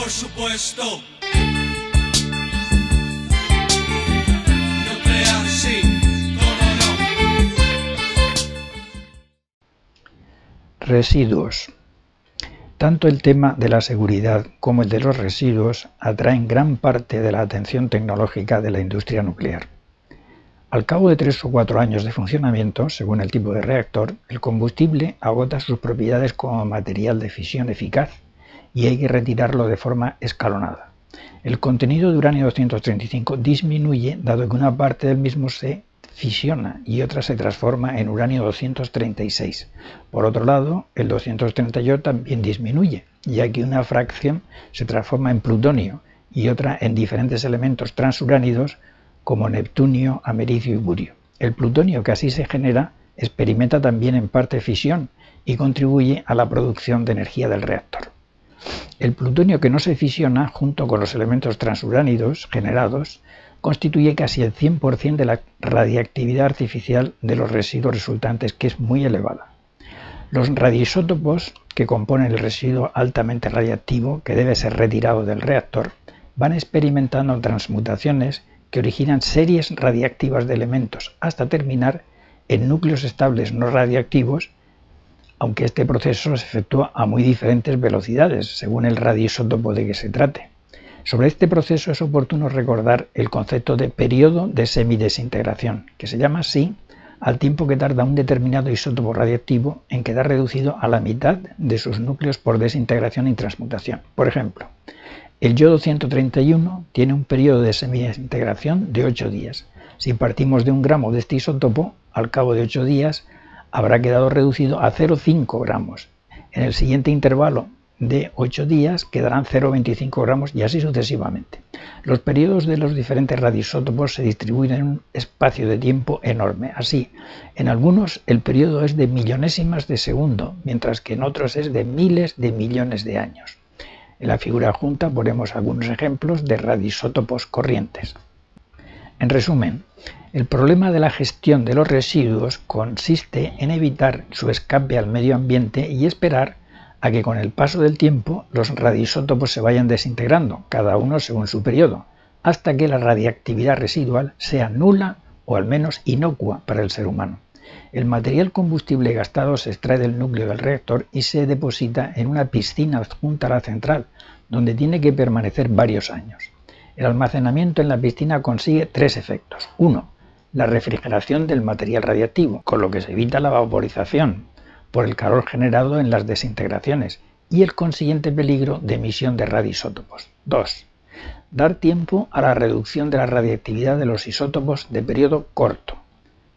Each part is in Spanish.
por supuesto. Nuclear, sí, cómo no. Residuos. Tanto el tema de la seguridad como el de los residuos atraen gran parte de la atención tecnológica de la industria nuclear. Al cabo de 3 o 4 años de funcionamiento, según el tipo de reactor, el combustible agota sus propiedades como material de fisión eficaz y hay que retirarlo de forma escalonada. El contenido de uranio 235 disminuye dado que una parte del mismo se fisiona y otra se transforma en uranio 236. Por otro lado, el 238 también disminuye, ya que una fracción se transforma en plutonio y otra en diferentes elementos transuránidos como neptunio, americio y burio. El plutonio que así se genera experimenta también en parte fisión y contribuye a la producción de energía del reactor. El plutonio que no se fisiona, junto con los elementos transuránidos generados, constituye casi el 100% de la radiactividad artificial de los residuos resultantes, que es muy elevada. Los radioisótopos que componen el residuo altamente radiactivo que debe ser retirado del reactor van experimentando transmutaciones que originan series radiactivas de elementos hasta terminar en núcleos estables no radiactivos, aunque este proceso se efectúa a muy diferentes velocidades según el radioisótopo de que se trate. Sobre este proceso es oportuno recordar el concepto de periodo de semidesintegración, que se llama así al tiempo que tarda un determinado isótopo radiactivo en quedar reducido a la mitad de sus núcleos por desintegración y transmutación. Por ejemplo, el yodo 131 tiene un periodo de semidesintegración de 8 días. Si partimos de 1 gramo de este isótopo, al cabo de 8 días habrá quedado reducido a 0,5 gramos. En el siguiente intervalo de 8 días quedarán 0,25 gramos y así sucesivamente. Los periodos de los diferentes radioisótopos se distribuyen en un espacio de tiempo enorme. Así, en algunos el periodo es de millonésimas de segundo, mientras que en otros es de miles de millones de años. En la figura adjunta ponemos algunos ejemplos de radioisótopos corrientes. En resumen, el problema de la gestión de los residuos consiste en evitar su escape al medio ambiente y esperar a que con el paso del tiempo los radioisótopos se vayan desintegrando, cada uno según su periodo, hasta que la radiactividad residual sea nula o al menos inocua para el ser humano. El material combustible gastado se extrae del núcleo del reactor y se deposita en una piscina adjunta a la central, donde tiene que permanecer varios años. El almacenamiento en la piscina consigue 3 efectos. 1. La refrigeración del material radiactivo, con lo que se evita la vaporización por el calor generado en las desintegraciones y el consiguiente peligro de emisión de radioisótopos. 2. Dar tiempo a la reducción de la radiactividad de los isótopos de periodo corto.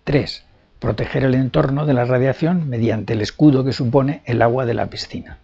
3. Proteger el entorno de la radiación mediante el escudo que supone el agua de la piscina.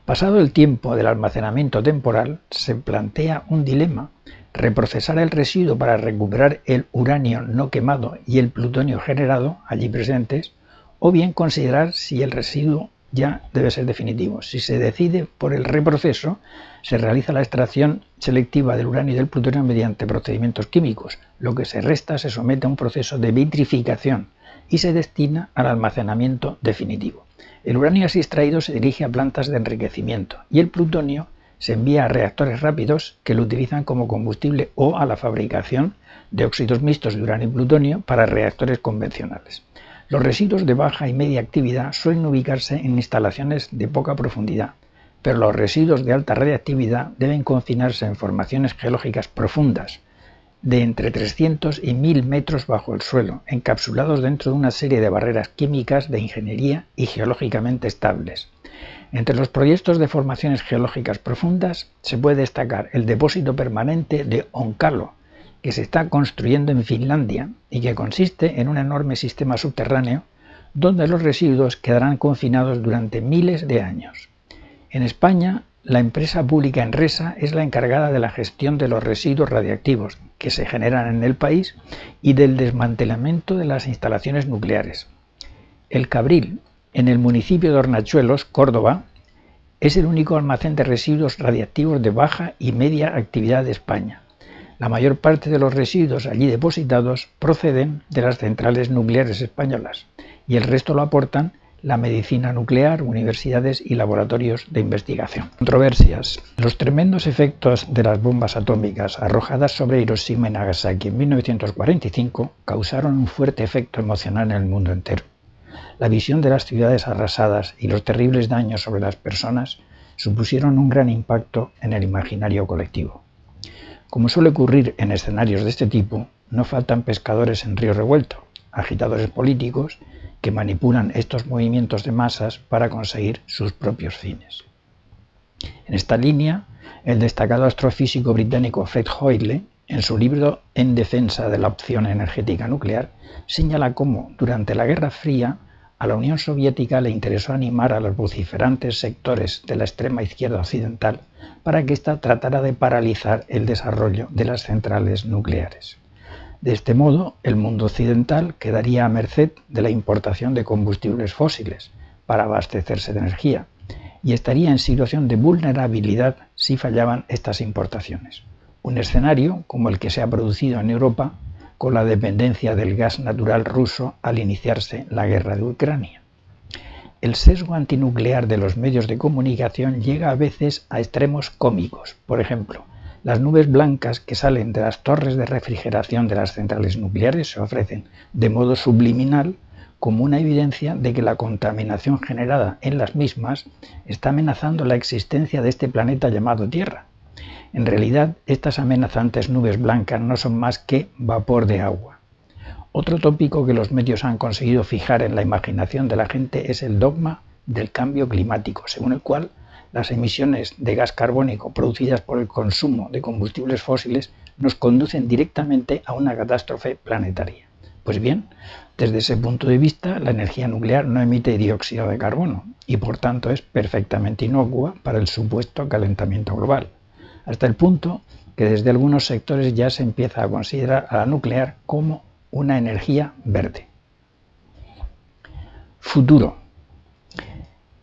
Pasado el tiempo del almacenamiento temporal, se plantea un dilema: reprocesar el residuo para recuperar el uranio no quemado y el plutonio generado allí presentes, o bien considerar si el residuo ya debe ser definitivo. Si se decide por el reproceso, se realiza la extracción selectiva del uranio y del plutonio mediante procedimientos químicos. Lo que se resta se somete a un proceso de vitrificación y se destina al almacenamiento definitivo. El uranio así extraído se dirige a plantas de enriquecimiento y el plutonio se envía a reactores rápidos que lo utilizan como combustible o a la fabricación de óxidos mixtos de uranio y plutonio para reactores convencionales. Los residuos de baja y media actividad suelen ubicarse en instalaciones de poca profundidad, pero los residuos de alta radiactividad deben confinarse en formaciones geológicas profundas, de entre 300 y 1000 metros bajo el suelo, encapsulados dentro de una serie de barreras químicas de ingeniería y geológicamente estables. Entre los proyectos de formaciones geológicas profundas se puede destacar el depósito permanente de Onkalo, que se está construyendo en Finlandia y que consiste en un enorme sistema subterráneo donde los residuos quedarán confinados durante miles de años. En España, la empresa pública Enresa es la encargada de la gestión de los residuos radiactivos que se generan en el país y del desmantelamiento de las instalaciones nucleares. El Cabril, en el municipio de Hornachuelos, Córdoba, es el único almacén de residuos radiactivos de baja y media actividad de España. La mayor parte de los residuos allí depositados proceden de las centrales nucleares españolas y el resto lo aportan la medicina nuclear, universidades y laboratorios de investigación. Controversias. Los tremendos efectos de las bombas atómicas arrojadas sobre Hiroshima y Nagasaki en 1945 causaron un fuerte efecto emocional en el mundo entero. La visión de las ciudades arrasadas y los terribles daños sobre las personas supusieron un gran impacto en el imaginario colectivo. Como suele ocurrir en escenarios de este tipo, no faltan pescadores en río revuelto, agitadores políticos que manipulan estos movimientos de masas para conseguir sus propios fines. En esta línea, el destacado astrofísico británico Fred Hoyle, en su libro En defensa de la opción energética nuclear, señala cómo, durante la Guerra Fría, a la Unión Soviética le interesó animar a los vociferantes sectores de la extrema izquierda occidental para que ésta tratara de paralizar el desarrollo de las centrales nucleares. De este modo, el mundo occidental quedaría a merced de la importación de combustibles fósiles para abastecerse de energía y estaría en situación de vulnerabilidad si fallaban estas importaciones. Un escenario como el que se ha producido en Europa con la dependencia del gas natural ruso al iniciarse la guerra de Ucrania. El sesgo antinuclear de los medios de comunicación llega a veces a extremos cómicos. Por ejemplo, las nubes blancas que salen de las torres de refrigeración de las centrales nucleares se ofrecen de modo subliminal como una evidencia de que la contaminación generada en las mismas está amenazando la existencia de este planeta llamado Tierra. En realidad, estas amenazantes nubes blancas no son más que vapor de agua. Otro tópico que los medios han conseguido fijar en la imaginación de la gente es el dogma del cambio climático, según el cual las emisiones de gas carbónico producidas por el consumo de combustibles fósiles nos conducen directamente a una catástrofe planetaria. Pues bien, desde ese punto de vista, la energía nuclear no emite dióxido de carbono y por tanto es perfectamente inocua para el supuesto calentamiento global, hasta el punto que desde algunos sectores ya se empieza a considerar a la nuclear como una energía verde. Futuro.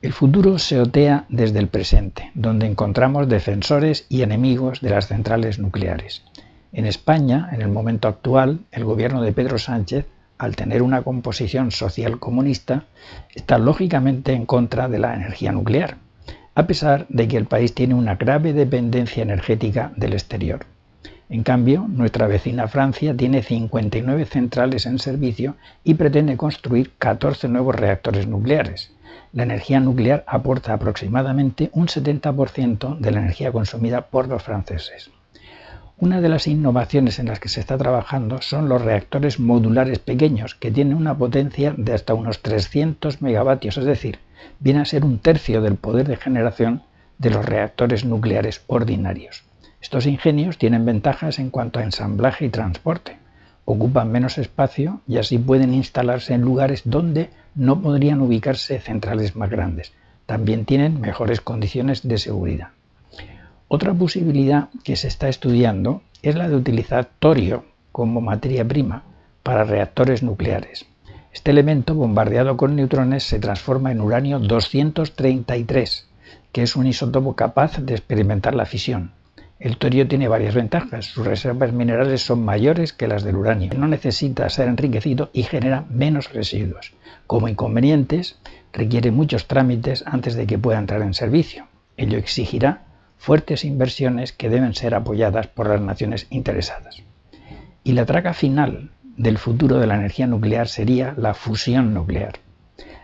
El futuro se otea desde el presente, donde encontramos defensores y enemigos de las centrales nucleares. En España, en el momento actual, el gobierno de Pedro Sánchez, al tener una composición social comunista, está lógicamente en contra de la energía nuclear, a pesar de que el país tiene una grave dependencia energética del exterior. En cambio, nuestra vecina Francia tiene 59 centrales en servicio y pretende construir 14 nuevos reactores nucleares. La energía nuclear aporta aproximadamente un 70% de la energía consumida por los franceses. Una de las innovaciones en las que se está trabajando son los reactores modulares pequeños, que tienen una potencia de hasta unos 300 megavatios, es decir, viene a ser un tercio del poder de generación de los reactores nucleares ordinarios. Estos ingenios tienen ventajas en cuanto a ensamblaje y transporte. Ocupan menos espacio y así pueden instalarse en lugares donde no podrían ubicarse centrales más grandes. También tienen mejores condiciones de seguridad. Otra posibilidad que se está estudiando es la de utilizar torio como materia prima para reactores nucleares. Este elemento, bombardeado con neutrones, se transforma en uranio 233, que es un isótopo capaz de experimentar la fisión. El torio tiene varias ventajas. Sus reservas minerales son mayores que las del uranio. No necesita ser enriquecido y genera menos residuos. Como inconvenientes, requiere muchos trámites antes de que pueda entrar en servicio. Ello exigirá fuertes inversiones que deben ser apoyadas por las naciones interesadas. Y la traca final del futuro de la energía nuclear sería la fusión nuclear.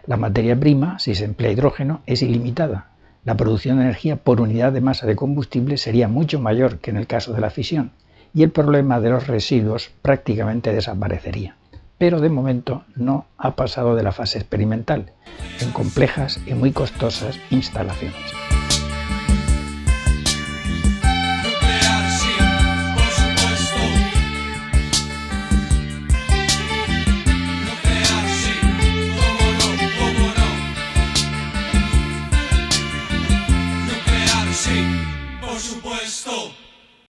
La materia prima, si se emplea hidrógeno, es ilimitada. La producción de energía por unidad de masa de combustible sería mucho mayor que en el caso de la fisión, y el problema de los residuos prácticamente desaparecería. Pero de momento no ha pasado de la fase experimental, en complejas y muy costosas instalaciones.